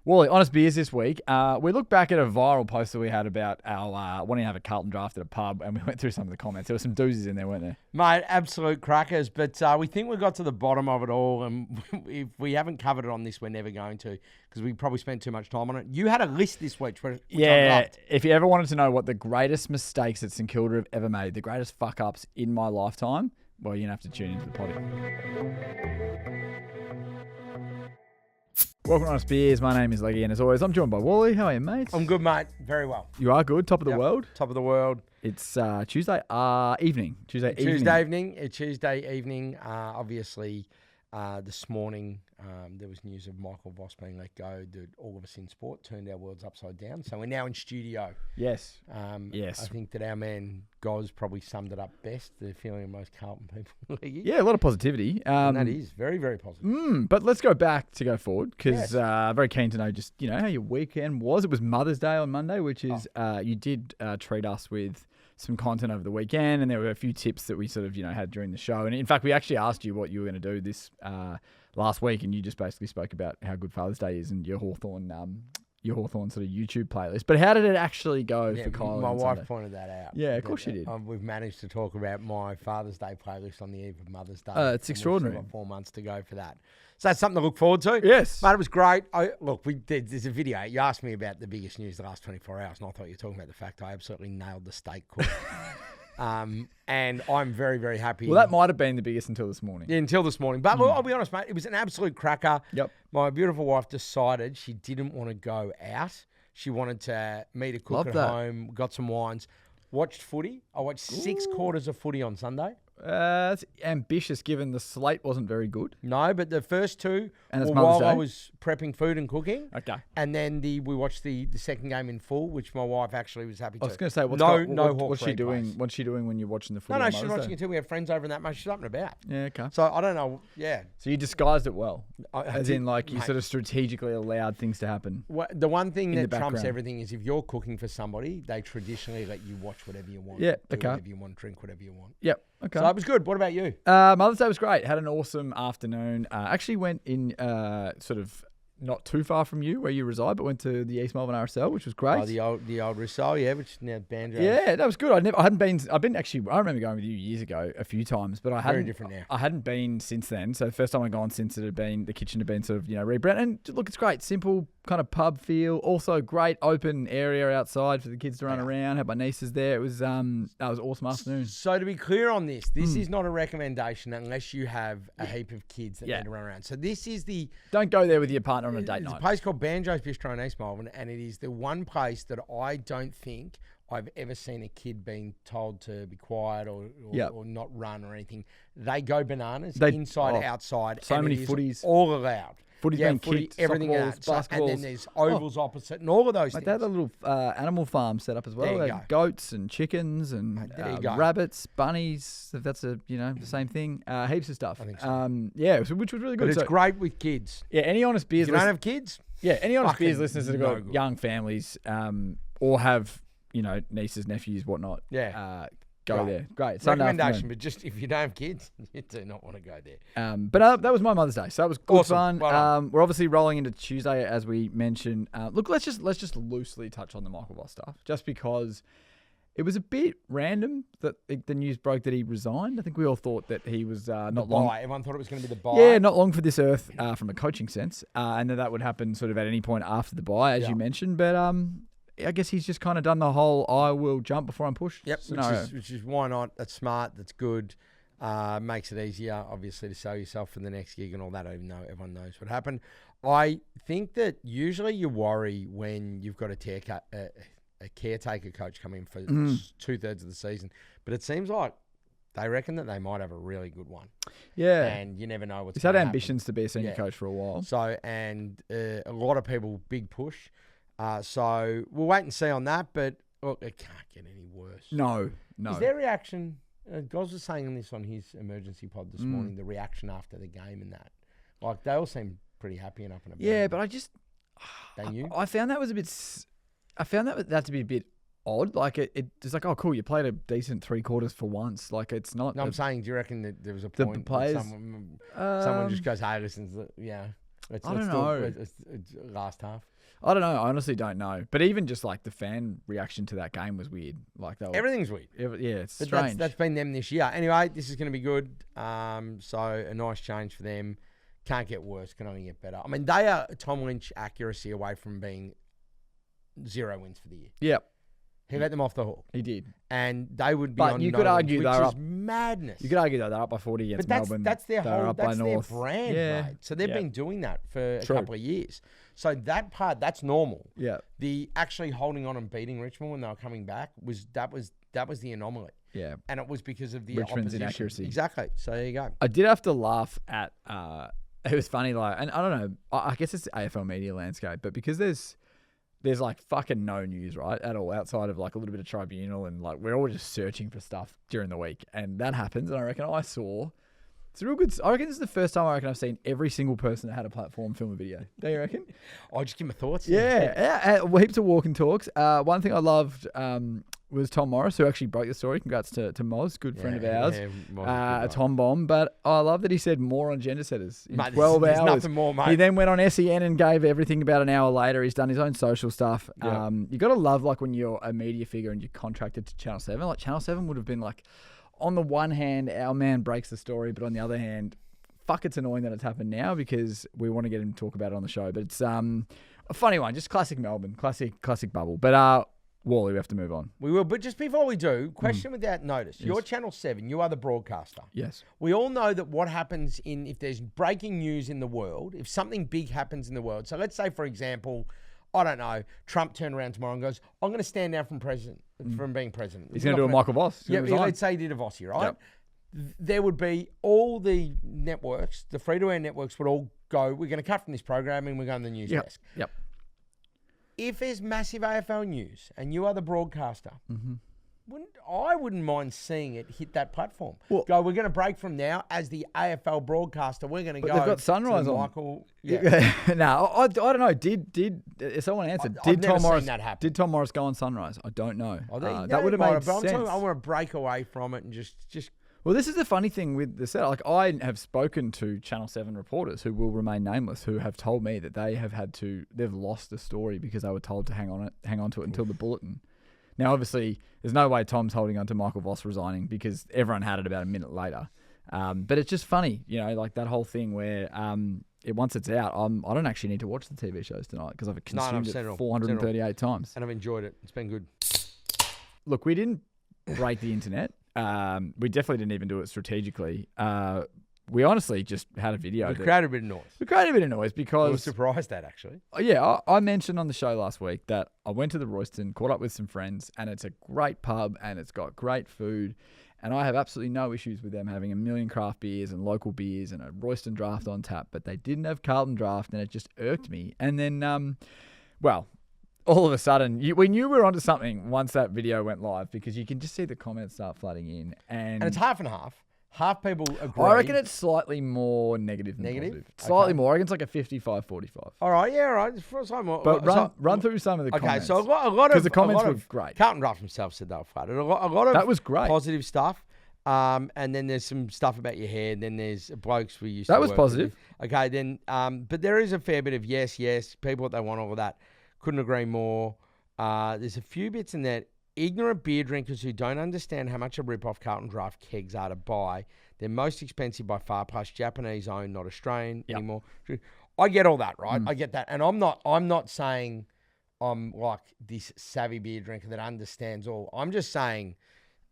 Wally, honest beers this week. We looked back at a viral post that we had about our wanting to have a Carlton Draught at a pub, and we went through some of the comments. There were some doozies in there, weren't there? Mate, absolute crackers. But we think we got to the bottom of it all, and if we haven't covered it on this, we're never going to, because we probably spent too much time on it. You had a list this week, which I loved. If you ever wanted to know what the greatest mistakes that St Kilda have ever made, the greatest fuck-ups in my lifetime, well, you're going to have to tune into the potty. Welcome to Honest Beers. My name is Leggy, and as always, I'm joined by Wally. How are you, mate? I'm good, mate. Very well. You are good. Top of the world. Top of the world. It's Tuesday evening. Tuesday evening. Obviously, this morning there was news of Michael Voss being let go. That all of us in sport turned our worlds upside down. So we're now in studio. Yes. Yes. I think that our man Goz probably summed it up best. The feeling of most Carlton people. Yeah, a lot of positivity. And that is very, very positive. But let's go back to go forward, because very keen to know just how your weekend was. It was Mother's Day on Monday, which is you did treat us with some content over the weekend, and there were a few tips that we sort of had during the show. And in fact, we actually asked you what you were going to do this last week, and you just basically spoke about how good Father's Day is and your Hawthorn sort of YouTube playlist. But how did it actually go for Kyle? My wife pointed that out. Yeah, of course she did. We've managed to talk about my Father's Day playlist on the eve of Mother's Day. It's extraordinary. We've got 4 months to go for that. So that's something to look forward to. Yes. Mate, it was great. There's a video. You asked me about the biggest news the last 24 hours, and I thought you were talking about the fact I absolutely nailed the steak cook. And I'm very, very happy. Well, that might have been the biggest until this morning. Yeah, until this morning. But look, I'll be honest, mate, it was an absolute cracker. Yep. My beautiful wife decided she didn't want to go out. She wanted me to cook at home, got some wines, watched footy. I watched 6 quarters of footy on Sunday. That's ambitious, given the slate wasn't very good. No, but the first 2 and were while I was prepping food and cooking. Okay. And then we watched the second game in full, which my wife actually was happy to. I was going to say, what's she doing? Place. What's she doing when you're watching the footy? No, she's watching it too. We have friends over and that much. She's up and about. Yeah, okay. So I don't know. Yeah. So you disguised it well, as in mate, you sort of strategically allowed things to happen. The one thing that trumps everything is if you're cooking for somebody, they traditionally let you watch whatever you want. Yeah. Do whatever you want, drink whatever you want. Yep. Okay. So it was good. What about you? Mother's Day was great. Had an awesome afternoon. Actually went in sort of not too far from you where you reside, but went to the East Melbourne RSL, which was great. Oh, the old Rousseau, yeah, which is now Banjo. Yeah, that was good. I remember going with you years ago a few times, but I hadn't. Very different now. I hadn't been since then. So the first time I'd gone since the kitchen had been sort of rebranded. And look, it's great, simple kind of pub feel. Also great open area outside for the kids to run around. Had my nieces there. It was that was an awesome afternoon. So to be clear on this is not a recommendation unless you have a heap of kids that need to run around. So this is don't go there with your partner on a date night. There's a place called Banjo's Bistro in East Melbourne, and it is the one place that I don't think I've ever seen a kid being told to be quiet or not run or anything. They go bananas inside, outside. So many footies. All allowed. Footy's being kicked, everything balls, else. And then there's ovals opposite and all of those things. They had a little animal farm set up as well. They had goats and chickens and rabbits, bunnies. If that's the same thing. Heaps of stuff. I think so. Which was really good. But it's great with kids. Yeah, any Honest Beers. If you don't have kids? Yeah, any Honest Beers listeners that have got young families or have nieces, nephews, whatnat. Yeah. Go there. Great. Recommendation, but just if you don't have kids, you do not want to go there. But that was my Mother's Day, so that was good awesome. fun. Well we're obviously rolling into Tuesday, as we mentioned. Look, let's just loosely touch on the Michael Voss stuff, just because it was a bit random that the news broke that he resigned. I think we all thought that he was not long. Everyone thought it was going to be the bye. Yeah, not long for this earth from a coaching sense, and that would happen sort of at any point after the bye, as you mentioned. But I guess he's just kind of done the whole I will jump before I'm pushed scenario. Which is why not? That's smart. That's good. Makes it easier, obviously, to sell yourself for the next gig and all that, even though everyone knows what happened. I think that usually you worry when you've got a caretaker coach come in for 2/3 of the season. But it seems like they reckon that they might have a really good one. Yeah. And you never know what's He's going to had ambitions to be a senior coach for a while. So, and a lot of people, big push. So we'll wait and see on that, but look, it can't get any worse. No. Is their reaction, Goz was saying this on his emergency pod this morning, the reaction after the game and that. Like, they all seem pretty happy and up and about. Yeah, but I found that was a bit, I found that to be a bit odd. Like, it's like, oh, cool, you played a decent 3 quarters for once. Like, it's not. No, I'm saying, do you reckon that there was a point players, someone just goes, hey, listen, yeah. It's, I don't it's know. It's last half. I don't know. I honestly don't know. But even just like the fan reaction to that game was weird. Like they were, Everything's weird. yeah, it's But strange. that's been them this year. Anyway, this is going to be good. So a nice change for them. Can't get worse. Can only get better. I mean, they are Tom Lynch accuracy away from being 0 wins for the year. Yep, He let them off the hook, he did. and they would be But on you no could wins, argue which they're is up. madness. You could argue that they're up by 40 against But Melbourne. that's their They're whole, up by that's their North. brand, Yeah. mate. So they've Yeah. been doing that for True. a couple of years. So that part, that's normal. Yeah, The actually holding on and beating Richmond when they were coming back was the anomaly, yeah. and it was because of the Richmond's opposition. inaccuracy. Exactly. So there you go. I did have to laugh at. It was funny, like, and I don't know. I guess it's the AFL media landscape, but because there's like fucking no news, right, at all outside of like a little bit of Tribunal, and like we're all just searching for stuff during the week, and that happens. And I reckon it's a real good. I reckon this is the first time I've seen every single person that had a platform film a video. Don't you reckon? I'll just give my thoughts. Yeah. Heaps of walking talks. One thing I loved was Tom Morris, who actually broke the story. Congrats to Moz, good friend of ours. Yeah, Tom Bomb. But I love that he said more on gender setters in mate, 12 there's hours. nothing more, mate. He then went on SEN and gave everything about an hour later. He's done his own social stuff. Yeah. You got to love like when you're a media figure and you're contracted to Channel 7. Like Channel 7 would have been like, on the one hand, our man breaks the story, but on the other hand, fuck, it's annoying that it's happened now because we want to get him to talk about it on the show. But it's a funny one, just classic Melbourne, classic bubble. But Walley, we have to move on. We will, but just before we do, question without notice. Yes. You're Channel 7. You are the broadcaster. Yes. We all know that what happens if there's breaking news in the world, if something big happens in the world. So let's say, for example, I don't know, Trump turned around tomorrow and goes, I'm going to stand down from being president. He's going to do a Michael Voss. Yeah, let's say he did a Vossi, right? Yep. There would be all the networks, the free-to-air networks would all go, we're going to cut from this programming, we're going to the news desk. Yep. If there's massive AFL news and you are the broadcaster, I wouldn't mind seeing it hit that platform. Well- We're going to break from now as the AFL broadcaster. We're going to But go. they've got Sunrise to on. Michael. Yeah. No, I don't know. Did someone answered? I've Did never Tom seen Morris that happen. Did Tom Morris go on Sunrise? I don't know. That would have made but I'm sense. telling you, I want to break away from it and just. Well, this is the funny thing with the set. Like, I have spoken to Channel 7 reporters who will remain nameless, who have told me that they've lost the story because they were told to hang on to it until the bulletin. Now, obviously, there's no way Tom's holding on to Michael Voss resigning because everyone had it about a minute later. But it's just funny, like that whole thing where once it's out, I don't actually need to watch the TV shows tonight because I've consumed it 438 times. And I've enjoyed it. It's been good. Look, we didn't break the internet. We definitely didn't even do it strategically. We honestly just had a video. We created a bit of noise. We created a bit of noise I because... was surprised at actually. Yeah, I mentioned on the show last week that I went to the Royston, caught up with some friends, and it's a great pub and it's got great food. And I have absolutely no issues with them having a million craft beers and local beers and a Royston Draught on tap, but they didn't have Carlton Draught and it just irked me. And then, all of a sudden, we knew we were onto something once that video went live because you can just see the comments start flooding in. And it's half and half. Half people agree. I reckon it's slightly more negative than positive. Slightly more. I reckon it's like a 55-45. All right, yeah, all right. But run through some of the comments. Okay, so a lot of... Because the comments were great. Carlton Draught himself said they were flattered. A lot of that was great. Positive stuff. And then there's some stuff about your hair. Then there's blokes we used to That was work positive. with. Okay, then... but there is a fair bit of yes, people what they want, all of that. Couldn't agree more. There's a few bits in there. Ignorant beer drinkers who don't understand how much a rip-off Carlton Draught kegs are to buy. They're most expensive by far, plus Japanese owned, not Australian anymore. I get all that, right? I get that. And I'm not saying I'm like this savvy beer drinker that understands all. I'm just saying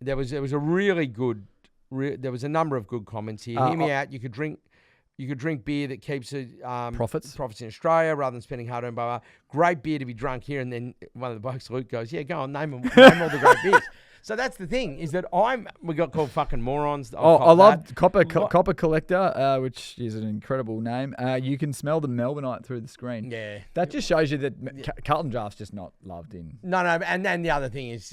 there was a really good there was a number of good comments here. Hear me out. You could drink beer that keeps profits in Australia rather than spending hard on blah. Great beer to be drunk here. And then one of the blokes, Luke, goes, yeah, go on, name all the great beers. So that's the thing, is that we got called fucking morons. I love Copper Collector, which is an incredible name. You can smell the Melbourneite through the screen. Yeah. That just shows you that Carlton Draughts just not loved in. No, and then the other thing is,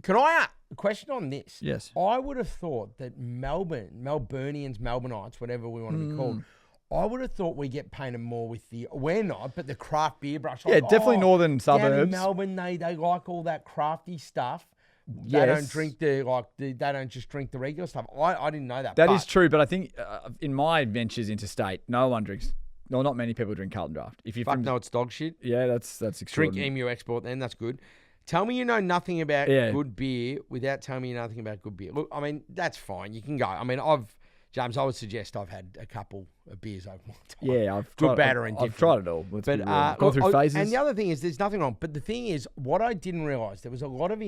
can I ask a question on this? Yes. I would have thought that Melburnians, Melbourneites, whatever we want to be called, I would have thought we get painted more with we're not, but the craft beer brush. Yeah, definitely northern suburbs. Down in Melbourne, they like all that crafty stuff. They don't drink they don't just drink the regular stuff. I didn't know that. That is true, but I think in my ventures interstate, no one drinks No, not many people drink Carlton Draught. If you Fuck no, it's dog shit. yeah, that's Drink extraordinary. Emu Export then, that's good. Tell me you know nothing about good beer without telling me nothing about good beer. Look, I mean, that's fine. You can go. I mean, James, I would suggest I've had a couple of beers over my time. Yeah, I've good, tried, bad, or indifferent. I've tried it all. Let's be real. Gone through phases. And the other thing is, there's nothing wrong. But the thing is, what I didn't realise, there was a lot of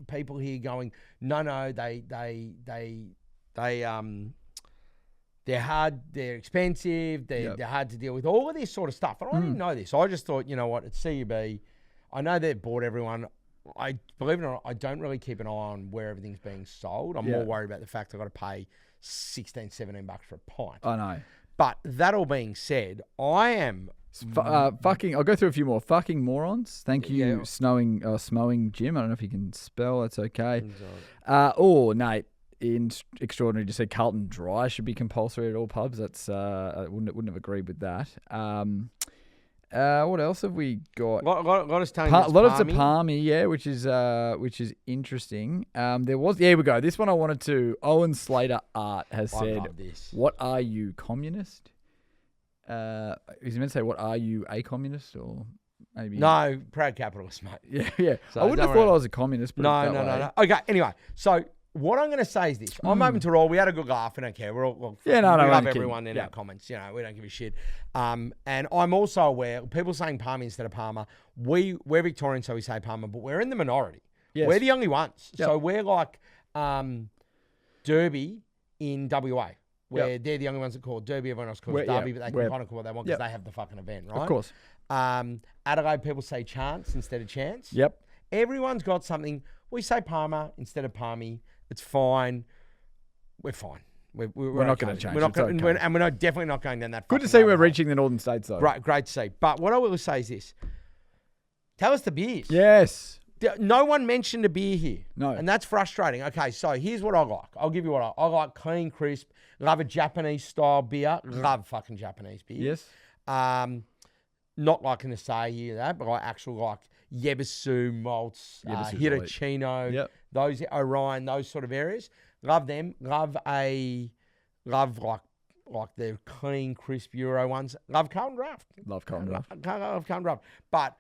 people here going, no, they're hard, they're expensive, they're hard to deal with, all of this sort of stuff. And I didn't know this. I just thought, you know what, it's CUB. I know they've bought everyone. I believe it or not, I don't really keep an eye on where everything's being sold. I'm more worried about the fact I've got to pay $16, $17 for a pint. I know. But that all being said, I am fucking. I'll go through a few more. Fucking morons. Thank you, Smowing Jim. I don't know if you can spell. That's okay. Nate. Extraordinary to say Carlton Dry should be compulsory at all pubs. That's I wouldn't have agreed with that. What else have we got? A lot of Palmy, yeah, which is interesting. There we go. This one I wanted to. Owen Slater Art has said, "What are you, communist?" Is he meant to say, "What are you, a communist?" Or maybe no, proud capitalist, mate. Yeah. So I wouldn't have thought I was a communist. No. Okay. Anyway, so. What I'm going to say is this. I'm open to roll. We had a good laugh. We don't care. We're all, we love everyone in our comments. You know, we don't give a shit. And I'm also aware, people saying Palmer instead of Palmer, we're Victorian, so we say Palmer, but we're in the minority. Yes. We're the only ones. Yep. So we're like Derby in WA, where they're the only ones that call it Derby. Everyone else calls it Derby, but they can kind of call what they want because they have the fucking event, right? Of course. Adelaide, people say chance instead of chance. Yep. Everyone's got something. We say Palmer instead of Palmy. It's fine. We're fine. We're not going to change. And we're definitely not going down that. Good to see we're reaching the northern states, though. Great to see. But what I will say is this: tell us the beers. Yes. No one mentioned a beer here. No. And that's frustrating. Okay, so here's what I like. I'll give you what I like: clean, crisp. Love a Japanese style beer. Love fucking Japanese beer. Yes. Not liking to say here that, but I actually like Yebisu malts, Hitachino, those Orion, those sort of areas. Love them. Love like the clean, crisp Euro ones. Love Carlton Draught. Love Carlton Draught. Love Carlton Draught. But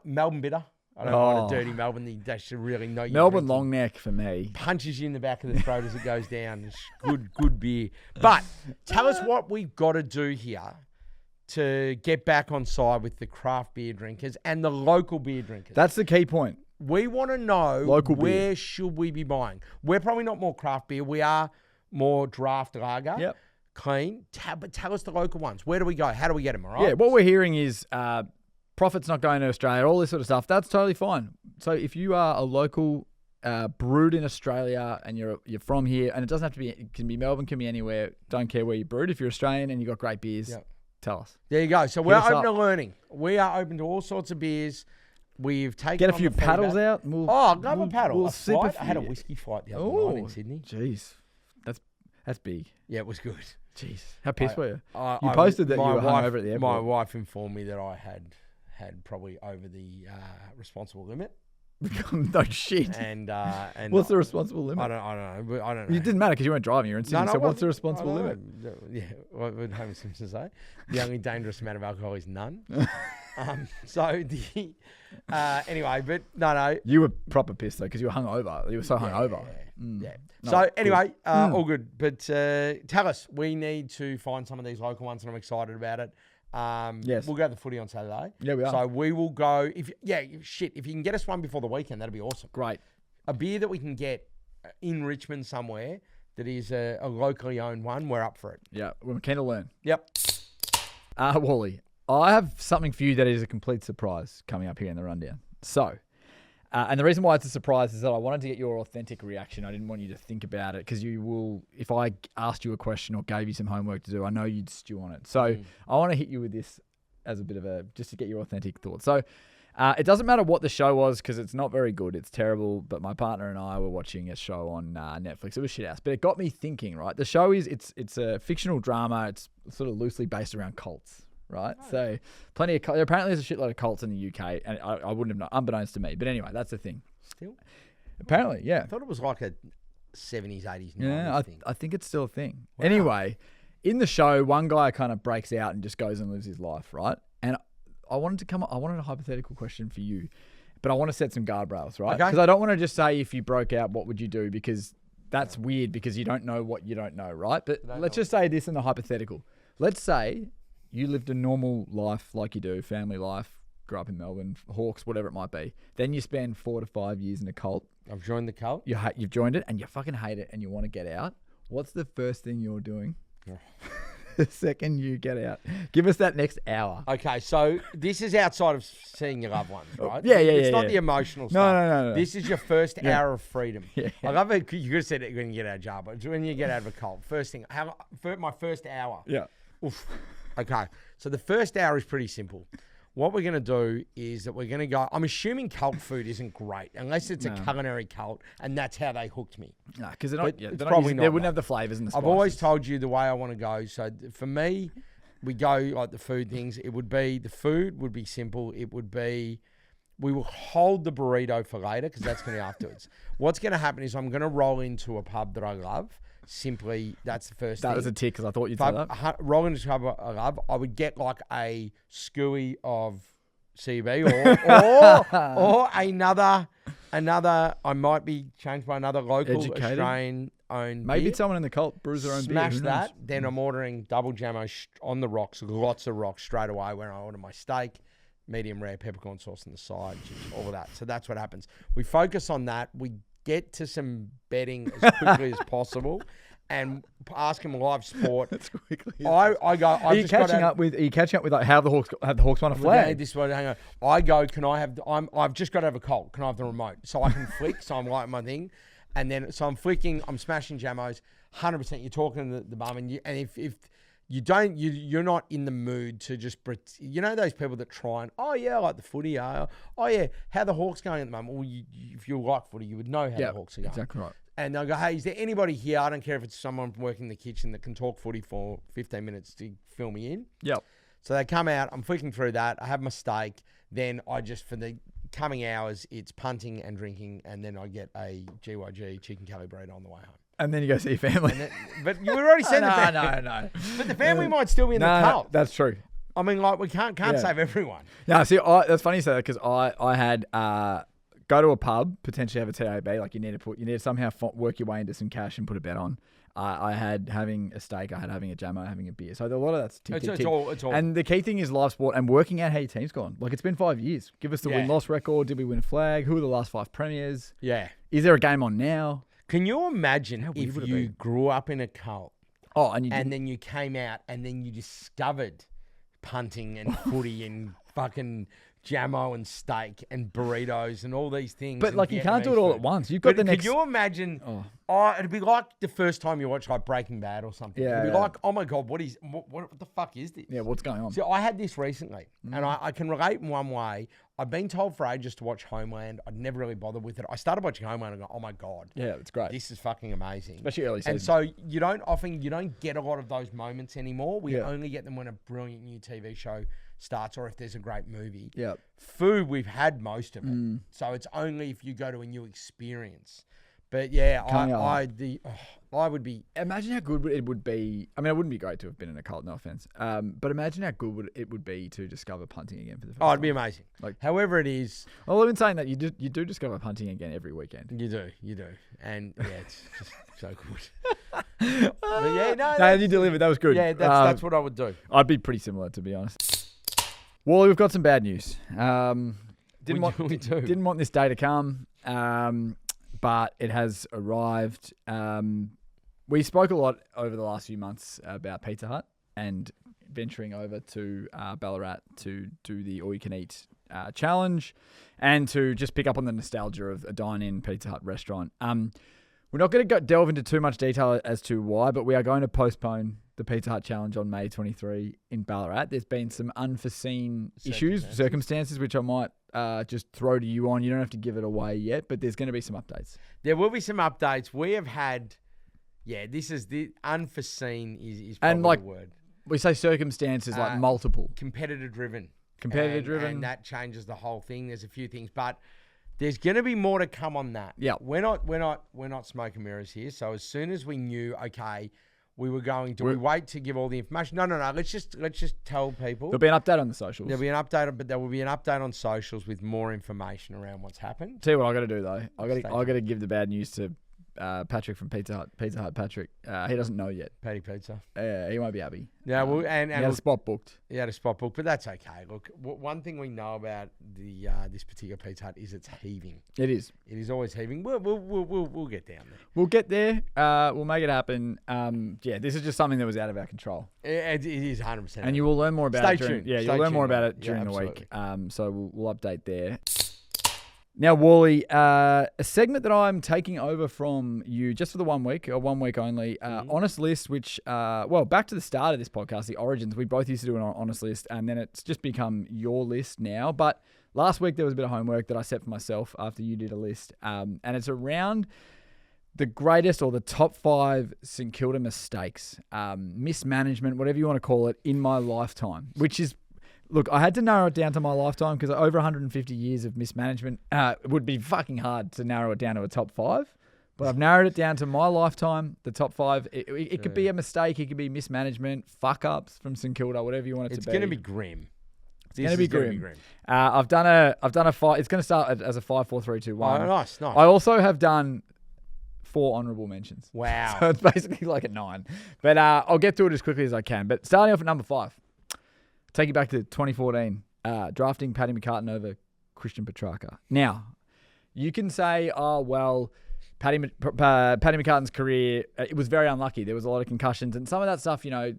Melbourne bitter. I don't want a dirty Melbourne. They should really know you. Melbourne long neck for me. Punches you in the back of the throat as it goes down. It's good beer. But tell us what we've got to do here to get back on side with the craft beer drinkers and the local beer drinkers. That's the key point. We want to know where should we be buying. We're probably not more craft beer. We are more draft lager. Yep. Clean. But tell us the local ones. Where do we go? How do we get them? All right. Yeah. What we're hearing is profits not going to Australia. All this sort of stuff. That's totally fine. So if you are a local brewed in Australia and you're from here, and it doesn't have to be. It can be Melbourne. Can be anywhere. Don't care where you brewed. If you're Australian and you got great beers. Yep. Tell us. There you go. So we're open to learning. We are open to all sorts of beers. We've taken a few paddles out. I'll have a paddle. I had a whiskey flight the other night in Sydney. Jeez, that's big. Yeah, it was good. Jeez, how pissed were you? You posted that you were hungover at the airport. My wife informed me that I had probably over the responsible limit. No shit. And what's the responsible limit? I don't know. It didn't matter because you weren't driving. You were in Sydney. So what's the responsible limit? Yeah, what would Homer Simpson say? The only dangerous amount of alcohol is none. Anyway, but no. You were proper pissed though because you were hungover. You were so hungover. Yeah. So anyway, all good. But tell us, we need to find some of these local ones, and I'm excited about it. Yes. We'll go to the footy on Saturday. Yeah, we are. So we will go. If you can get us one before the weekend, that'd be awesome. Great. A beer that we can get in Richmond somewhere that is a locally owned one, we're up for it. Yeah, we're keen to learn. Yep. Wally, I have something for you that is a complete surprise coming up here in the rundown. So, and the reason why it's a surprise is that I wanted to get your authentic reaction. I didn't want you to think about it because you will, if I asked you a question or gave you some homework to do, I know you'd stew on it. So I want to hit you with this as a bit of just to get your authentic thoughts. So it doesn't matter what the show was because it's not very good. It's terrible. But my partner and I were watching a show on Netflix. It was shit house. But it got me thinking, right? The show it's a fictional drama. It's sort of loosely based around cults. Right, so plenty of apparently there's a shitload of cults in the UK, and I wouldn't have known, unbeknownst to me. But anyway, that's the thing. Still, apparently, yeah. I thought it was like a 70s, 80s. Yeah, I think it's still a thing. Wow. Anyway, in the show, one guy kind of breaks out and just goes and lives his life, right? And I wanted a hypothetical question for you, but I want to set some guardrails, right? Okay. Because I don't want to just say if you broke out, what would you do? Because that's weird because you don't know what you don't know, right? But let's just say this in the hypothetical. Let's say you lived a normal life like you do, family life, grew up in Melbourne, Hawks, whatever it might be. Then you spend 4 to 5 years in a cult. I've joined the cult. You've joined it and you fucking hate it and you want to get out. What's the first thing you're doing? The second you get out. Give us that next hour. Okay, so this is outside of seeing your loved ones, right? Yeah. It's not the emotional stuff. No. This is your first hour of freedom. Yeah. I love it. You could have said it when you get out of jail, but it's when you get out of a cult. First thing, my first hour. Yeah. Oof. Okay, so the first hour is pretty simple. What we're going to do is that we're going to go. I'm assuming cult food isn't great unless it's a culinary cult, and that's how they hooked me. No, because they wouldn't have the flavors and the spices. I've always told you the way I want to go. So for me, we go like the food things. It would be the food would be simple. It would be we will hold the burrito for later because that's going to be afterwards. What's going to happen is I'm going to roll into a pub that I love. Simply, that's the first thing. That was a tick because I thought you'd say that. Rolling into a pub I love, I would get like a skewy of CB or another. I might be changed by another local Australian owned. Maybe beer. it's someone in the cult brews their own beer. Smash that. Then I'm ordering double jammo on the rocks, lots of rocks straight away when I order my steak. Medium rare peppercorn sauce on the side, all of that. So that's what happens. We focus on that. We get to some betting as quickly as possible, and ask him live sport. As quickly. I go. Are you catching up with like how the Hawks won a flag? This one, hang on. I go. Can I have? I've just got to have a colt. Can I have the remote so I can flick? So I'm lighting my thing, and then so I'm flicking. I'm smashing jammos. 100%. You're talking to the bum, and if you don't, you're not in the mood to just, you know, those people that try and, oh yeah, I like the footy. Oh yeah, how the Hawks going at the moment? Well, if you like footy, you would know how the Hawks are going. Exactly right. And they'll go, hey, is there anybody here? I don't care if it's someone working in the kitchen that can talk footy for 15 minutes to fill me in. Yep. So they come out. I'm flicking through that. I have my steak. Then I just, for the coming hours, it's punting and drinking. And then I get a GYG chicken curry burrito on the way home. And then you go see your family. But you already said the family. No. But the family might still be in the cult. That's true. I mean, like, we can't save everyone. No, see, that's funny you say that because I had go to a pub, potentially have a TAB. Like you need to somehow work your way into some cash and put a bet on. I had having a steak, I had having a jammo, having a beer. So a lot of that's tick. It's all. And the key thing is live sport and working out how your team's gone. Like it's been 5 years. Give us the win-loss record. Did we win a flag? Who are the last 5 premiers? Yeah. Is there a game on now? Can you imagine if you grew up in a cult and then you came out and then you discovered punting and footy and fucking jammo and steak and burritos and all these things? But like you can't do it all at once. You've got the next. Could you imagine? It'd be like the first time you watch like Breaking Bad or something. Yeah, it'd be like, oh my God, what the fuck is this? Yeah, what's going on? So I had this recently, and I can relate in one way. I've been told for ages to watch Homeland. I'd never really bothered with it. I started watching Homeland and go, oh my God. Yeah, it's great. This is fucking amazing. Especially early season. And so you don't get a lot of those moments anymore. We only get them when a brilliant new TV show starts or if there's a great movie. Yeah. Food, we've had most of it. So it's only if you go to a new experience. But yeah, I would be. Imagine how good it would be. I mean, it wouldn't be great to have been in a cult, no offense. But imagine how good it would be to discover punting again for the first time. Oh, it'd be amazing. Like, however it is. Well, I've been saying that you do discover punting again every weekend. You do. And yeah, it's just so good. But yeah, no, you delivered. That was good. Yeah, that's what I would do. I'd be pretty similar, to be honest. Wally, we've got some bad news. Didn't want this day to come. But it has arrived. We spoke a lot over the last few months about Pizza Hut and venturing over to Ballarat to do the all-you-can-eat challenge and to just pick up on the nostalgia of a dine-in Pizza Hut restaurant. We're not going to delve into too much detail as to why, but we are going to postpone the Pizza Hut challenge on May 23 in Ballarat. There's been some unforeseen circumstances, which I might just throw to you on. You don't have to give it away yet, but there's going to be some updates. There will be some updates. We have had, this is the unforeseen is probably the word. We say circumstances like multiple. Competitor driven. And that changes the whole thing. There's a few things, but there's going to be more to come on that. Yeah. We're not smoke and mirrors here. So as soon as we knew, okay, we were going. Do we wait to give all the information? No. Let's just tell people. There'll be an update on the socials. There'll be an update, but there will be an update on socials with more information around what's happened. Tell you what I got to do though. I got to give the bad news to Patrick from Pizza Hut. Patrick, he doesn't know yet. Patty Pizza. He won't be happy. Yeah, well, he had a spot booked. He had a spot booked, but that's okay. Look, one thing we know about the this particular Pizza Hut is it's heaving. It is. It is always heaving. We'll get down there. We'll get there. We'll make it happen. This is just something that was out of our control. It is 100%. And you will learn more about it. Stay tuned. Yeah, Stay you'll learn tuned. more about it during the absolutely. week. So we'll update there. Now, Walley, a segment that I'm taking over from you just for the 1 week, or 1 week only, honest list, which, back to the start of this podcast, the origins, we both used to do an honest list, and then it's just become your list now. But last week there was a bit of homework that I set for myself after you did a list, and it's around the greatest or the top 5 St Kilda mistakes, mismanagement, whatever you want to call it, in my lifetime, which is... Look, I had to narrow it down to my lifetime because over 150 years of mismanagement, it would be fucking hard to narrow it down to a top 5. But I've narrowed it down to my lifetime, the top 5. It could be a mistake. It could be mismanagement, fuck-ups from St Kilda, whatever you want it to be. It's going to be grim. It's going to be grim. I've done a 5. It's going to start as a 5, 4, 3, 2, 1. Oh, nice. I also have done 4 honourable mentions. Wow. So it's basically like a 9. But I'll get to it as quickly as I can. But starting off at number 5. Take you back to 2014, drafting Paddy McCartan over Christian Petrarca. Now, you can say, Paddy McCartan's career, it was very unlucky. There was a lot of concussions and some of that stuff, you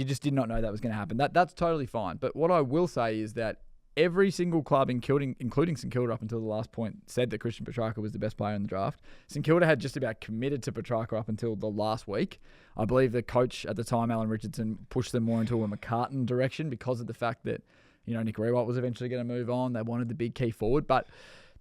just did not know that was going to happen. That's totally fine. But what I will say is that every single club, including St Kilda up until the last point, said that Christian Petrarca was the best player in the draft. St Kilda had just about committed to Petrarca up until the last week. I believe the coach at the time, Alan Richardson, pushed them more into a McCartan direction because of the fact that, Nick Rewalt was eventually going to move on. They wanted the big key forward. But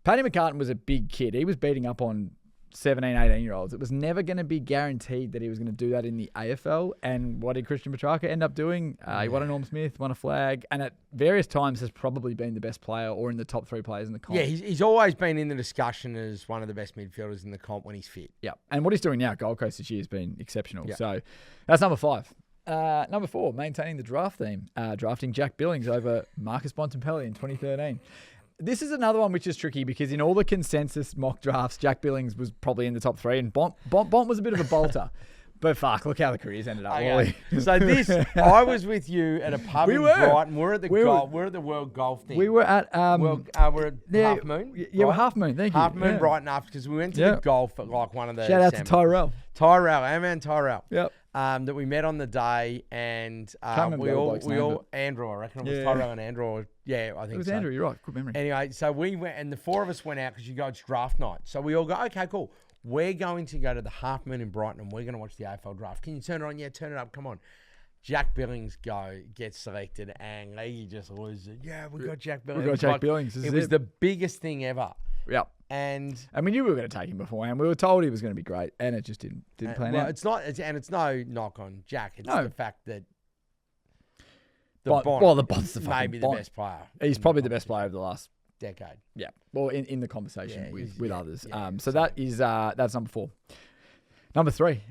Paddy McCartan was a big kid. He was beating up on 17, 18-year-olds. It was never going to be guaranteed that he was going to do that in the AFL. And what did Christian Petrarca end up doing? He won a Norm Smith, won a flag, and at various times has probably been the best player or in the top 3 players in the comp. Yeah, he's always been in the discussion as one of the best midfielders in the comp when he's fit. Yeah, and what he's doing now at Gold Coast this year has been exceptional. Yep. So that's number 5. Number 4, maintaining the draft theme, drafting Jack Billings over Marcus Bontempelli in 2013. This is another one which is tricky because in all the consensus mock drafts, Jack Billings was probably in the top 3 and Bont was a bit of a bolter. But fuck, look how the career's ended up. Okay. So I was with you at a pub in Brighton. We're at the World Golf thing. We were at we're at Half Moon. Yeah, we're Half Moon. Thank you. Half Moon Brighton after because we went to the golf at like one of the. Shout out to Tyrell. Our man Tyrell. Yep. That we met on the day and we all Andrew, I reckon it was Tyrell and Andrew. Yeah, I think it was so. Andrew. You're right. Good memory. Anyway, so we went and the 4 of us went out because you go it's draft night. So we all go, okay, cool. We're going to go to the Half Moon in Brighton and we're going to watch the AFL draft. Can you turn it on? Yeah, turn it up. Come on. Jack Billings gets selected and Leggy just loses it. Yeah, we got Jack Billings. We got Jack Billings. It was the biggest thing ever. Yeah. And I mean, you were going to take him beforehand. We were told he was going to be great, and it just didn't plan out. It's not, it's no knock on Jack. It's the fact that the Bont's the fucking maybe the best player. He's probably the best player of the last decade. Yeah. Well, in the conversation with others. So that's number 4. Number 3.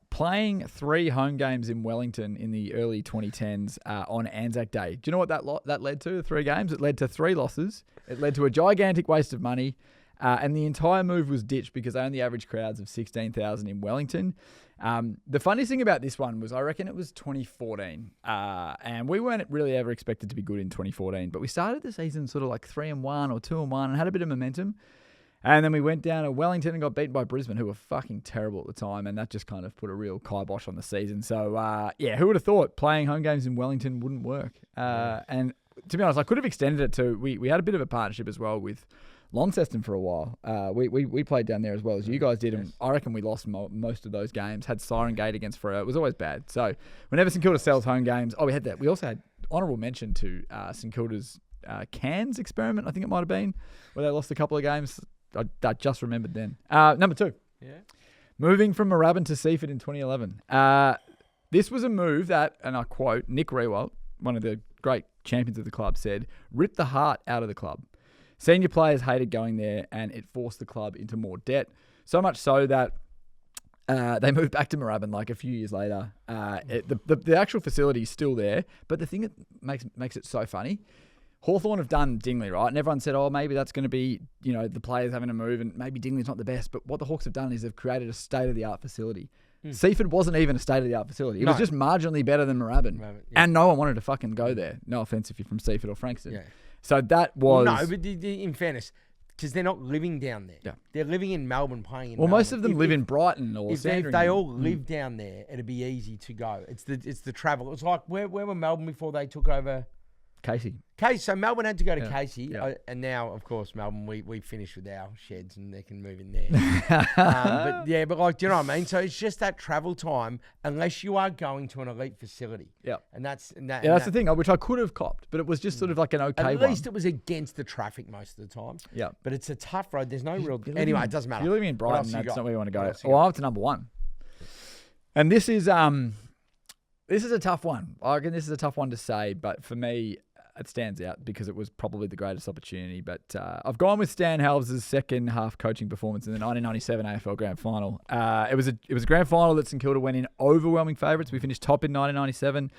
Playing 3 home games in Wellington in the early 2010s on Anzac Day. Do you know what that led to? 3 games. It led to 3 losses. It led to a gigantic waste of money, and the entire move was ditched because they only averaged crowds of 16,000 in Wellington. The funniest thing about this one was I reckon it was 2014, and we weren't really ever expected to be good in 2014, but we started the season sort of like 3-1 or 2-1 and had a bit of momentum. And then we went down to Wellington and got beaten by Brisbane, who were fucking terrible at the time, and that just kind of put a real kibosh on the season. So, who would have thought playing home games in Wellington wouldn't work? And to be honest, I could have extended it to... We had a bit of a partnership as well with Launceston for a while. We played down there as well as you guys did, and I reckon we lost most of those games. Had Siren Gate against Freo. It was always bad. So, whenever St Kilda sells home games... we had that. We also had honourable mention to St Kilda's Cairns experiment, I think it might have been, where they lost a couple of games... I just remembered then. Number 2. Yeah. Moving from Moorabbin to Seaford in 2011. This was a move that, and I quote, Nick Rewalt, one of the great champions of the club, said, ripped the heart out of the club. Senior players hated going there and it forced the club into more debt. So much so that They moved back to Moorabbin like a few years later. The actual facility is still there, but the thing that makes it so funny, Hawthorn have done Dingley, right? And everyone said, oh, maybe that's going to be, the players having to move and maybe Dingley's not the best. But what the Hawks have done is they've created a state-of-the-art facility. Seaford wasn't even a state-of-the-art facility. It was just marginally better than Moorabbin. And no one wanted to fucking go there. No offense if you're from Seaford or Frankston. Yeah. So that was... Well, no, but in fairness, because they're not living down there. Yeah. They're living in Melbourne, playing in Well, Melbourne. most of them live in Brighton or Sandringham. If they all live down there, it'd be easy to go. It's the travel. It was like, where were Melbourne before they took over? Casey. So Melbourne had to go to Casey, and now, of course, Melbourne, we finished with our sheds and they can move in there. But like, do you know what I mean? So it's just that travel time, unless you are going to an elite facility. Yeah. And that's the thing, which I could have copped, but it was just sort of like an okay one. At least it was against the traffic most of the time. Yeah. But it's a tough road. There's no real... Anyway, it doesn't matter. If you're living in Brighton, that's not where you want to go. Well, I'm up to number one. And this is a tough one. I reckon this is a tough one to say, but for me... it stands out because it was probably the greatest opportunity. But I've gone with Stan Halves' second half coaching performance in the 1997 AFL Grand Final. It was a Grand Final that St Kilda went in overwhelming favourites. We finished top in 1997.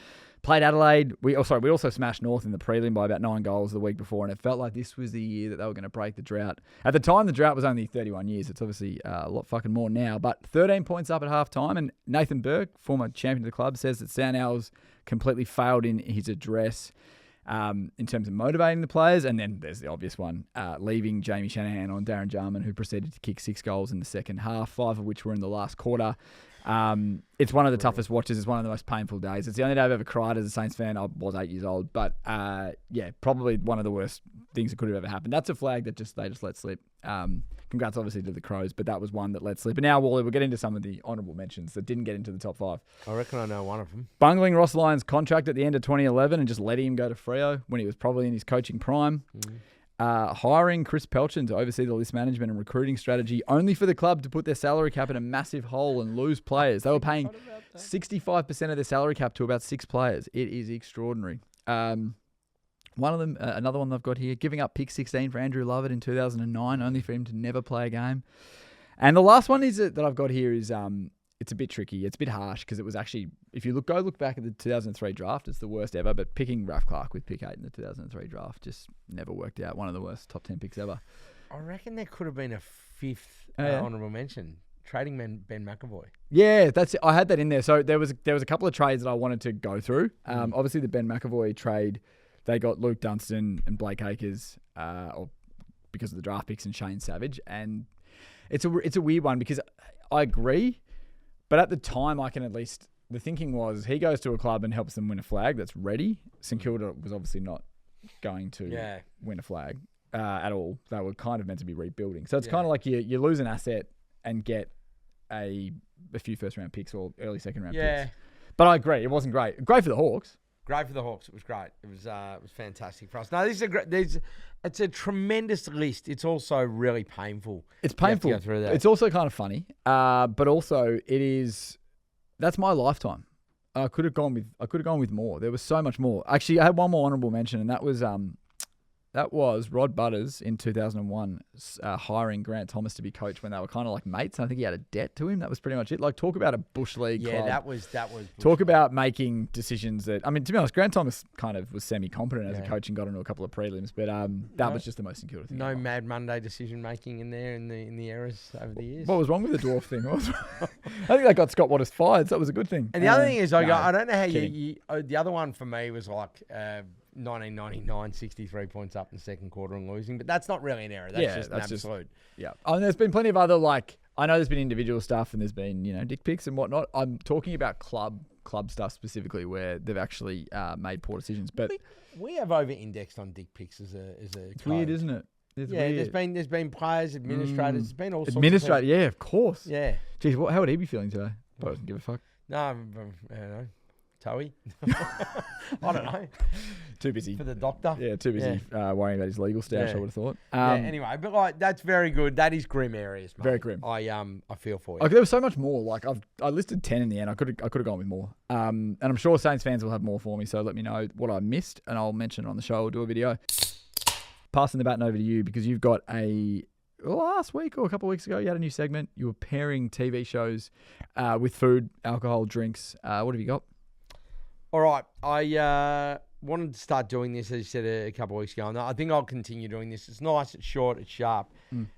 Played Adelaide. We also smashed North in the prelim by about 9 goals the week before, and it felt like this was the year that they were going to break the drought. At the time, the drought was only 31 years. It's obviously a lot fucking more now, but 13 points up at half time. And Nathan Burke, former champion of the club, says that Stan Halves completely failed in his address. In terms of motivating the players, and then there's the obvious one, leaving Jamie Shanahan on Darren Jarman, who proceeded to kick 6 goals in the second half, 5 of which were in the last quarter. It's one of the toughest watches. It's one of the most painful days. It's the only day I've ever cried as a Saints fan. I was 8 years old, but probably one of the worst things that could have ever happened. That's a flag that they just let slip. Congrats, obviously, to the Crows, but that was one that let slip. And now, Wally, we'll get into some of the honourable mentions that didn't get into the top 5. I reckon I know one of them. Bungling Ross Lyon's contract at the end of 2011 and just letting him go to Freo when he was probably in his coaching prime. Hiring Chris Pelchin to oversee the list management and recruiting strategy only for the club to put their salary cap in a massive hole and lose players. They were paying 65% of their salary cap to about 6 players. It is extraordinary. One of them, another one I've got here, giving up pick 16 for Andrew Lovett in 2009, only for him to never play a game. And the last one is that I've got here is it's a bit tricky. It's a bit harsh because it was actually, if you go look back at the 2003 draft, it's the worst ever. But picking Ralph Clark with pick 8 in the 2003 draft just never worked out. One of the worst top 10 picks ever. I reckon there could have been a 5th honourable mention. Trading Ben McAvoy. Yeah, that's it. I had that in there. So there was a couple of trades that I wanted to go through. Obviously, the Ben McAvoy trade, they got Luke Dunstan and Blake Acres, because of the draft picks, and Shane Savage. And it's a weird one because I agree, but at the time I can at least, the thinking was he goes to a club and helps them win a flag that's ready. St Kilda was obviously not going to win a flag at all. They were kind of meant to be rebuilding. So it's kind of like you lose an asset and get a few first round picks or early second round picks. But I agree, it wasn't great. Great for the Hawks. Great for the Hawks. It was great. It was fantastic for us. No, this is it's a tremendous list. It's also really painful. It's painful. You have to go through that. It's also kind of funny, but also that's my lifetime. I could have gone with more. There was so much more. Actually, I had one more honourable mention, and that was Rod Butters in 2001 hiring Grant Thomas to be coach when they were kind of like mates. I think he had a debt to him. That was pretty much it. Like, talk about a bush league club. That was. Talk about making decisions that, I mean, to be honest, Grant Thomas kind of was semi-competent as a coach and got into a couple of prelims, but that was just the most St Kilda thing. No Mad Monday decision making in there in the eras over the years. What was wrong with the dwarf thing? I think that got Scott Waters fired, so that was a good thing. And the other thing is, I don't know how the other one for me was like 1999, 63 points up in the second quarter and losing, but that's not really an error. That's just an absolute. There's been plenty of other, like, I know there's been individual stuff and there's been, dick pics and whatnot. I'm talking about club stuff specifically where they've actually made poor decisions. But we have over-indexed on dick pics as a. It's weird, isn't it? It's weird. There's been players, administrators, there's been all sorts. Administrator, yeah, of course. Yeah. Geez, how would he be feeling today? Probably doesn't give a fuck. No, I don't know. Toey? I don't know. Too busy. For the doctor? Yeah, too busy worrying about his legal stash, I would have thought. Anyway, but like, that's very good. That is grim areas, mate. Very grim. I feel for you. Like, there was so much more. Like, I listed 10 in the end. I could have gone with more. And I'm sure Saints fans will have more for me, so let me know what I missed and I'll mention it on the show or do a video. Passing the baton over to you because you've got a last week or a couple of weeks ago, you had a new segment. You were pairing TV shows with food, alcohol, drinks. What have you got? All right. I wanted to start doing this, as you said a couple of weeks ago. And I think I'll continue doing this. It's nice, it's short, it's sharp.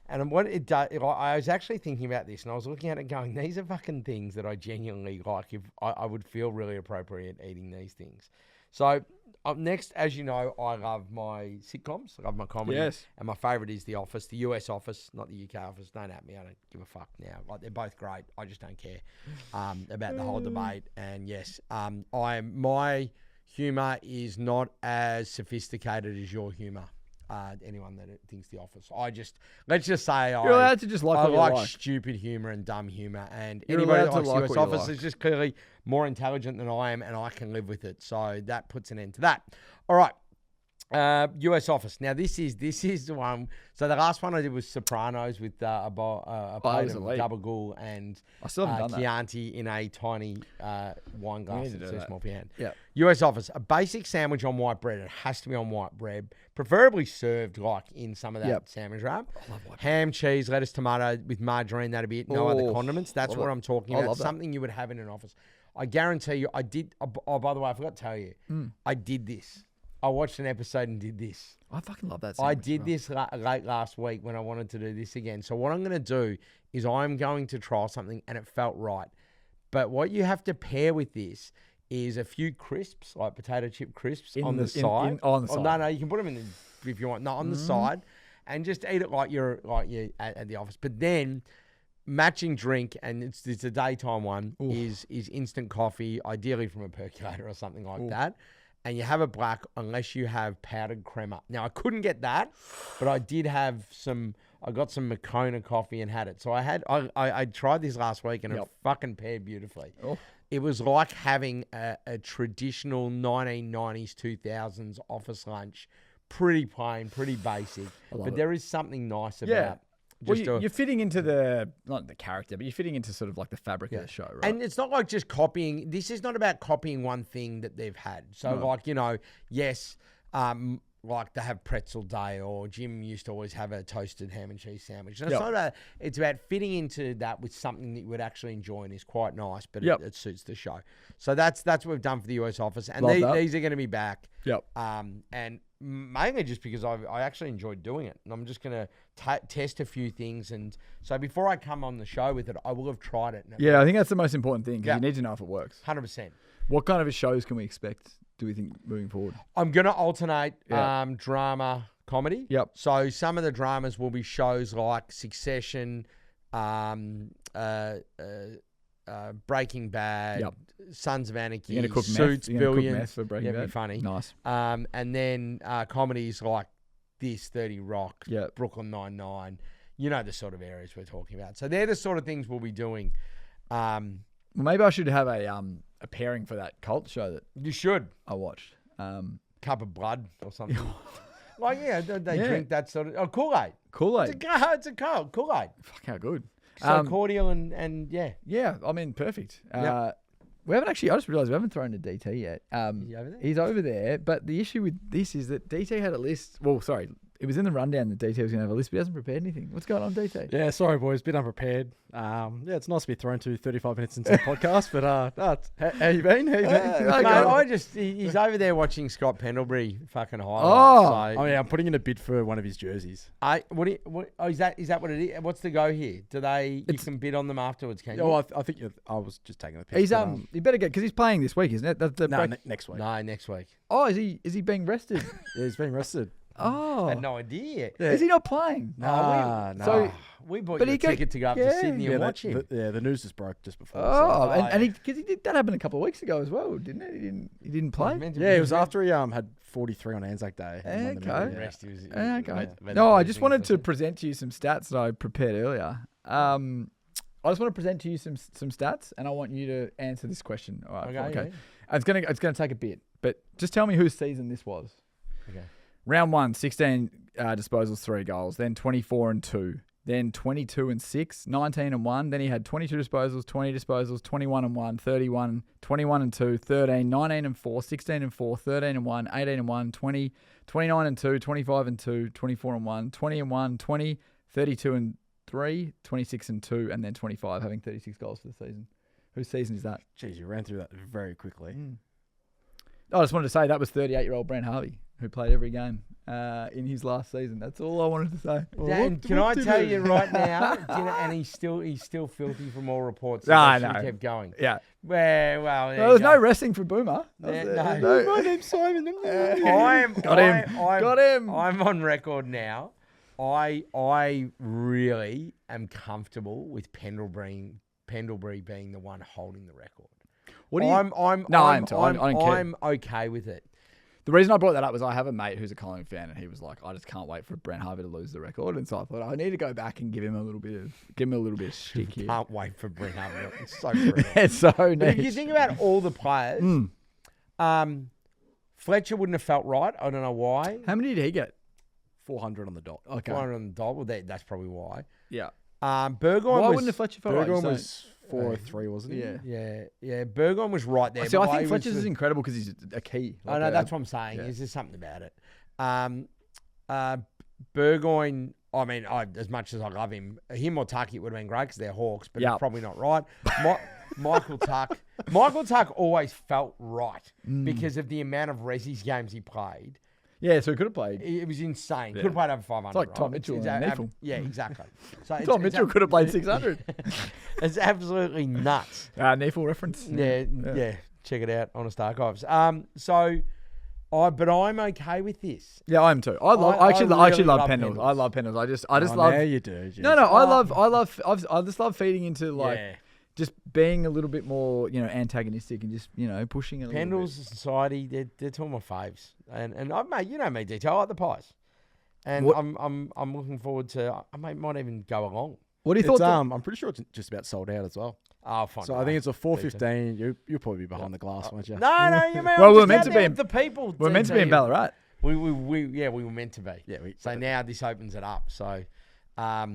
And what it does, I was actually thinking about this, and I was looking at it going, these are fucking things that I genuinely like. If I would feel really appropriate eating these things. So up next, as you know, I love my sitcoms. I love my comedy. Yes. And my favourite is The Office, the US Office, not the UK Office. Don't at me. I don't give a fuck now. Like, they're both great. I just don't care about the whole debate. And yes, my humour is not as sophisticated as your humour. Anyone that thinks The Office. Let's just say You're allowed to just like I what you like like. stupid humour and dumb humour. And You're anybody allowed that to likes like US what you Office like. is just clearly more intelligent than I am, and I can live with it. So that puts an end to that. All right. US Office. Now this is the one. So the last one I did was Sopranos with a plate of gabagool and I still haven't done that. Chianti in a tiny wine glass. to do It's a that. small pan. Yeah. US Office. A basic sandwich on white bread. It has to be on white bread, preferably served like in some of that sandwich wrap. Ham, cheese, lettuce, tomato with margarine. That'd be it. No other condiments. That's what I'm talking about. Something you would have in an office. I guarantee you. I did. Oh, by the way, I forgot to tell you. I did this. I watched an episode and did this. I fucking love that. I did this late last week when I wanted to do this again. So what I'm going to do is I'm going to try something, and it felt right. But what you have to pair with this is a few crisps, like potato chip crisps on the side. On the side. No, you can put them in if you want. No, on the side, and just eat it like you're at the office. But then matching drink, and it's a daytime one, is instant coffee, ideally from a percolator or something like that. And you have a black unless you have powdered crema. Now, I couldn't get that, but I did have I got some Moccona coffee and had it. So I tried this last week, and it fucking paired beautifully. It was like having a traditional 1990s, 2000s office lunch. Pretty plain, pretty basic. But there is something nice about Well, you're fitting into not the character, but you're fitting into sort of like the fabric of the show, right? And it's not like just copying. This is not about copying one thing that they've had. So, like, yes, like they have pretzel day, or Jim used to always have a toasted ham and cheese sandwich. And it's not about, it's about fitting into that with something that you would actually enjoy and is quite nice, but it suits the show. So that's what we've done for the US Office. And these are going to be back. And mainly just because I actually enjoyed doing it. And I'm just going to test a few things. And so before I come on the show with it, I will have tried it. Yeah, I think that's the most important thing, because you need to know if it works. 100%. What kind of shows can we expect, do we think, moving forward? I'm going to alternate drama, comedy. Yep. So some of the dramas will be shows like Succession, Breaking Bad, Sons of Anarchy, Suits, Billions. For Breaking Bad. Be funny. Nice. And then comedies like this, 30 Rock, Yep. Brooklyn Nine-Nine. You know the sort of areas we're talking about. So they're the sort of things we'll be doing. Well, maybe I should have a pairing for that cult show that You should. I watched. Cup of Blood or something. Like, they drink that sort of... Oh, Kool-Aid. Kool-Aid. It's a cold Kool-Aid. Fuck, how good. So cordial and yeah. Yeah, I mean, perfect. Yep. We haven't actually, I just realised we haven't thrown to DT yet. Is he over there? He's over there, but the issue with this is that DT had a list. Well, sorry, it was in the rundown that DT was going to have a list, but he hasn't prepared anything. What's going on, DT? Yeah, sorry, boys. Bit unprepared. It's nice to be thrown to 35 minutes into the podcast, but how you been? He's over there watching Scott Pendlebury fucking highlights. Oh. So, Yeah, I'm putting in a bid for one of his jerseys. Is that what it is? What's the go here? You can bid on them afterwards, can you? Oh, I think I was just taking the piss. He's you better get, because he's playing this week, isn't it? Next week. No, next week. Oh, is he being rested? Yeah, he's being rested. Oh, I had no idea. Yeah. Is he not playing? No. So we bought you a ticket to go up to Sydney and watch him. The news just broke just before. Because that happened a couple of weeks ago as well, didn't it? He didn't play. It was after he had 43 on Anzac Day. Okay. No, I just wanted to present to you some stats that I prepared earlier. I just want to present to you some stats, and I want you to answer this question. All right. Okay. Yeah. It's gonna take a bit, but just tell me whose season this was. Okay. Round 1, 16 disposals, 3 goals. Then 24 and 2. Then 22 and 6, 19 and 1. Then he had 22 disposals, 20 disposals, 21 and 1, 31, 21 and 2, 13, 19 and 4, 16 and 4, 13 and 1, 18 and 1, 20, 29 and 2, 25 and 2, 24 and 1, 20 and 1, 20, 32 and 3, 26 and 2, and then 25, having 36 goals for the season. Whose season is that? Jeez, you ran through that very quickly. I just wanted to say that was 38-year-old Brent Harvey, who played every game in his last season. That's all I wanted to say. Dan, can I tell you right now? And he's still filthy from all reports. I He know. kept going. Yeah. Well, There was no resting for Boomer. No. My name's Simon. Got him. I'm on record now. I really am comfortable with Pendlebury being the one holding the record. What do you? I'm I don't care. I'm okay with it. The reason I brought that up was I have a mate who's a Collingwood fan, and he was like, "I just can't wait for Brent Harvey to lose the record." And so I thought I need to go back and give him a little bit of stick here. Can't wait for Brent Harvey. It's so brutal. It's so But if you niche. think about all the players, Fletcher wouldn't have felt right. I don't know why. How many did he get? 400 on the dot. Okay. 400 on the dot. Well, that's probably why. Yeah. Burgoyne Why was, wouldn't have Fletcher felt right? Burgoyne So- was 403, wasn't he? Yeah. Yeah. Burgoyne was right there. See, I but think he Fletcher's was is incredible because he's a key. I know, that's what I'm saying. Is there's something about it. Burgoyne, I mean, as much as I love him or Tucky, it would have been great because they're Hawks, but it's probably not right. Michael Tuck always felt right because of the amount of Resi's games he played. Yeah, so he could have played. It was insane. Yeah. Could have played over 500. It's like Tom Mitchell and Neefle. Yeah, exactly. So Tom Mitchell could have played 600. It's absolutely nuts. Neefle reference. Yeah. Check it out, Honest Archives. But I'm okay with this. Yeah, I am too. I actually really love love Pendles. Pendles. I love Pendles. I just Oh, love. now you do. Geez. No, I just love feeding into just being a little bit more, antagonistic and just, pushing it a little Pendles, Society, they're two of my faves. And I've made, you know me, DT, I like the pies. And I'm looking forward to, I might even go along. What do you It's, thought? I'm pretty sure it's just about sold out as well. Oh, fine. So I think it's a 4:15. You'll probably be behind the glass, won't you? No, you mean Well, we're meant to be the people. We're meant to be in Ballarat. We were meant to be. Yeah. So now this opens it up. So, but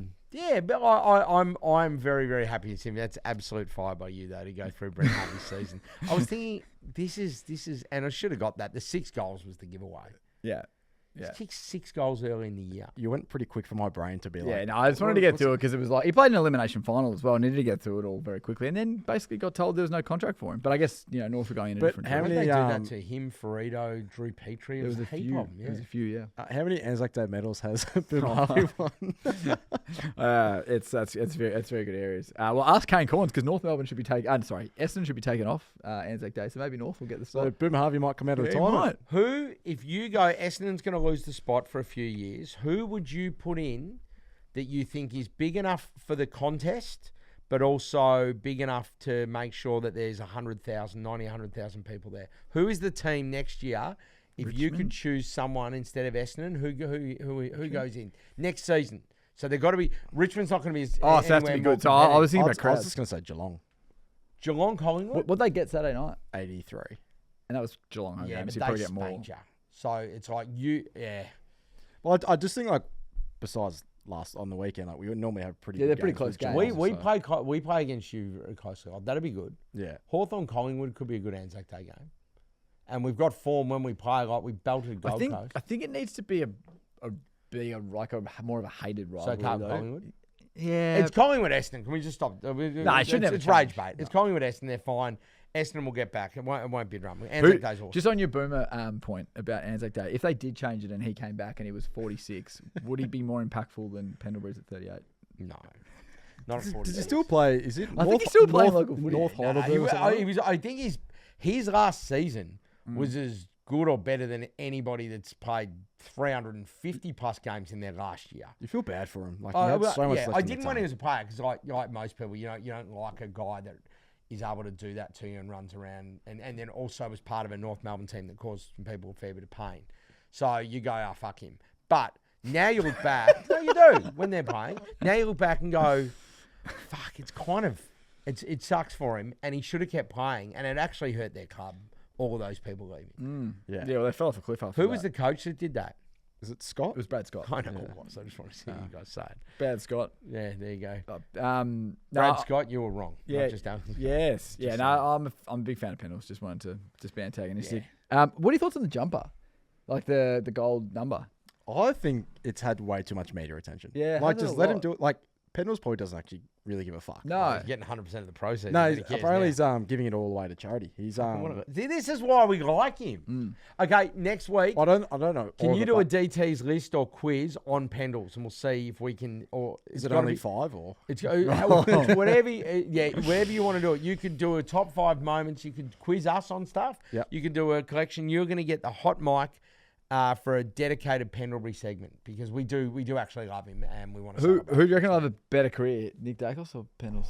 I'm very, very happy to see him. That's absolute fire by you though to go through Brent Harvey's season. I was thinking this is, and I should have got that. The 6 goals was the giveaway. Yeah. He kicked 6 goals early in the year. You went pretty quick for my brain to be like. Yeah, no, I just wanted to get through it because it was like he played an elimination final as well. Needed to get through it all very quickly, and then basically got told there was no contract for him. But I guess North were going in a different. how How many, did they do that to him, Ferrito, Drew Petrie? There was a heap few. of them, There was a few. Yeah. How many Anzac Day medals has Boom Harvey won? It's very good areas. Well, ask Kane Corns because North Melbourne should be taking. Essendon should be taken off Anzac Day, so maybe North will get the So spot. Boom Harvey might come out of Yeah, he retirement. might. Who, if you go, Essendon's going to lose the spot for a few years, who would you put in that you think is big enough for the contest, but also big enough to make sure that there's 100,000 people there? Who is the team next year? If you could choose someone instead of Essendon, who goes in next season? So they've got to be. Richmond's not going to be. So they have to be good. So I was thinking about I was crowds. just going to say Geelong. Geelong, Collingwood. What they get Saturday night? 83. And that was Geelong home Yeah, game, but so you they probably get more. spanked ya. So it's like you, yeah. Well, I just think besides last on the weekend, we would normally have pretty. Yeah, good they're pretty games close with games. Geelong, We play against you closely. That'd be good. Yeah. Hawthorn Collingwood could be a good Anzac Day game, and we've got form when we play. Like we belted Gold Coast. I think it needs to be a more of a hated So rivalry. Carlton though. Collingwood. Yeah. It's Collingwood Essendon. Can we just stop? it should never It's rage change. bait. It's Collingwood Essendon. They're fine. Essendon will get back. It won't be a drum. Anzac Day's awesome. Just on your Boomer point about Anzac Day, if they did change it and he came back and he was 46, would he be more impactful than Pendlebury's at 38? No. Not at 40. Does he still play? Is it? I think he's still playing local footy. North No, Heidelberg or something? I think his last season was as good or better than anybody that's played 350 plus games in their last year. You feel bad for him. Like he had so much left I in the didn't want him tank. as a player because, like most people, you don't like a guy that is able to do that to you and runs around, and then also was part of a North Melbourne team that caused some people a fair bit of pain. So you go, oh, fuck him. But now you look back, no, you do when they're playing. Now you look back and go, fuck, it sucks for him, and he should have kept playing, and it actually hurt their club. All of those people leaving. Yeah. Yeah, well, they fell off a cliff after Who that. was the coach that did that? Is it Scott? It was Brad Scott. I know it was. I just want to see you guys say it. Brad Scott. Yeah, there you go. No, Brad Scott, you were wrong. Yeah. Not just Alan. Yes. Yeah. No, I'm a big fan of Pendles. Just wanted to be antagonistic. What are your thoughts on the jumper? Like the gold number? I think it's had way too much media attention. Yeah, like has it just a let him lot? do it. Like Pendles probably doesn't actually really give a fuck. No. He's getting 100% of the proceeds. No, Nobody cares apparently now. he's giving it all away to charity. He's See, this is why we like him. Okay, next week, I don't know. can all you of do a it, but DT's list or quiz on Pendles, and we'll see if we can. Or is it's it gotta only be- 5 or? It's whatever. Wherever you want to do it. You could do a top 5 moments. You could quiz us on stuff. Yep. You can do a collection. You're going to get the hot mic for a dedicated Pendlebury segment because we do actually love him and we want to. Who do you reckon will have a better career, Nick Dacos or Pendles?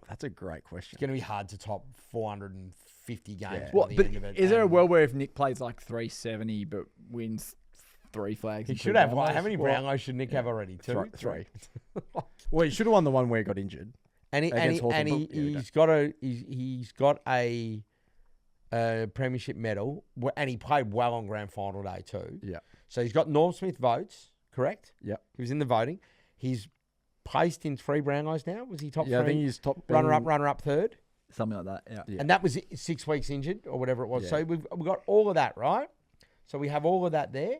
That's a great question. It's going to be hard to top 450 games. by What? the But end of it. is there a And world where if Nick plays like 370 but wins 3 flags? He and should 2 have. Brownlows? How many Brownlows should Nick have already? 2? 3. Well, he should have won the one where he got injured. And Against Hawthorn, but yeah, he's got a premiership medal, and he played well on grand final day too. Yeah. So he's got Norm Smith votes, correct? Yeah. He was in the voting. He's placed in 3 Brownlows now. Was he top Yeah, I 3? think he's top runner up, third. Something like that, yeah. Yeah. And that was 6 weeks injured or whatever it was. Yeah. So we've got all of that, right? So we have all of that there.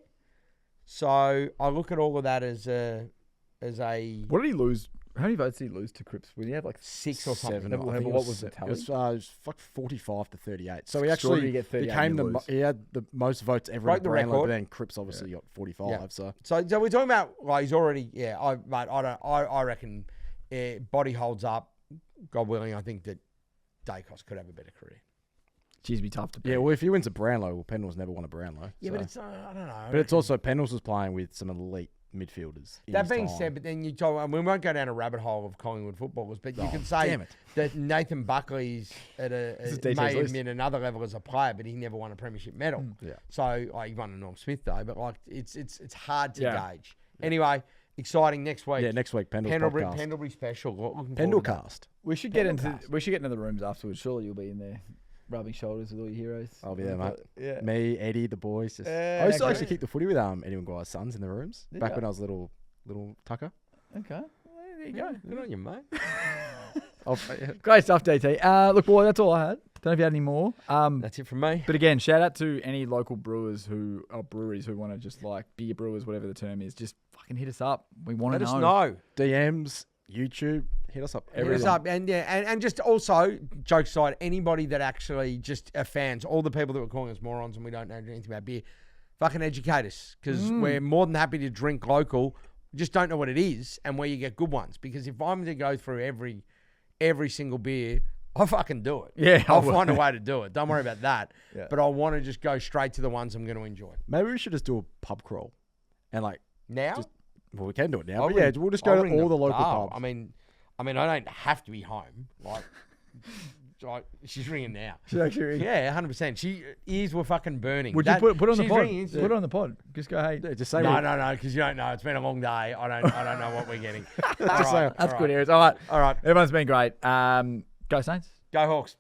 So I look at all of that as a What did he lose? How many votes did he lose to Cripps? Would he have like 6 or something. 7. What I think it was was the it tally? was like 45 to 38. So he Extraordinary actually to get 38 became and lose. he had the most votes ever Broke in the Brownlow, record. but then Cripps obviously got 45. Yeah. So So we're talking about like he's already I reckon body holds up. God willing, I think that Dacos could have a better career. Geez, it'd be tough to beat. yeah, well, if he wins a Brownlow, well, Pendles never won a Brownlow. Yeah, so. but it's I don't know. But it's also Pendles was playing with some elite midfielders. in that his being time. said, but then you told, and we won't go down a rabbit hole of Collingwood footballers, but you can say damn it. that Nathan Buckley's at is a DT's may have list. been another level as a player, but he never won a premiership medal. Yeah. So he won a Norm Smith though, but like it's hard to Yeah. gauge. Anyway, exciting next week. Yeah, next week Pendles Pendlebury, podcast. Pendlebury special. Looking forward to that. Pendlecast. We should get into the rooms afterwards. Surely you'll be in there, rubbing shoulders with all your heroes. I'll be there, mate. Yeah. Me, Eddie, the boys. Just Yeah, I used to okay. actually kick the footy with Eddie Maguire's sons in the rooms Did back ya? when I was little Tucker. Okay. Well, there you go. Good on you, mate. Great stuff, DT. Look, boy, that's all I had. Don't know if you had any more. That's it from me. But again, shout out to any local brewers breweries who want to just like beer brewers, whatever the term is. Just fucking hit us up. We want Let to us know. DMs, YouTube, hit us up. Hit us up. And and just also, jokes aside, anybody that actually just are fans, all the people that were calling us morons and we don't know anything about beer, fucking educate us because we're more than happy to drink local. Just don't know what it is and where you get good ones. Because if I'm to go through every single beer, I'll fucking do it. Yeah, I I'll will. find a way to do it. Don't worry about that. Yeah. But I want to just go straight to the ones I'm going to enjoy. Maybe we should just do a pub crawl, and like, Now? well, we can do it now. I'll But yeah, ring- we'll just I'll go ring to all the local bar. pubs. I mean, I don't have to be home. Like she's ringing now. Should actually. Yeah, 100%. She ears were fucking burning. Would you put it on the she's pod? ringing. Put it on the pod. Just go, hey. Yeah, just say No, we- no, because you don't know. It's been a long day. I don't know what we're getting. Just say- That's good, Aries. All right. All right. Everyone's been great. Go Saints. Go Hawks.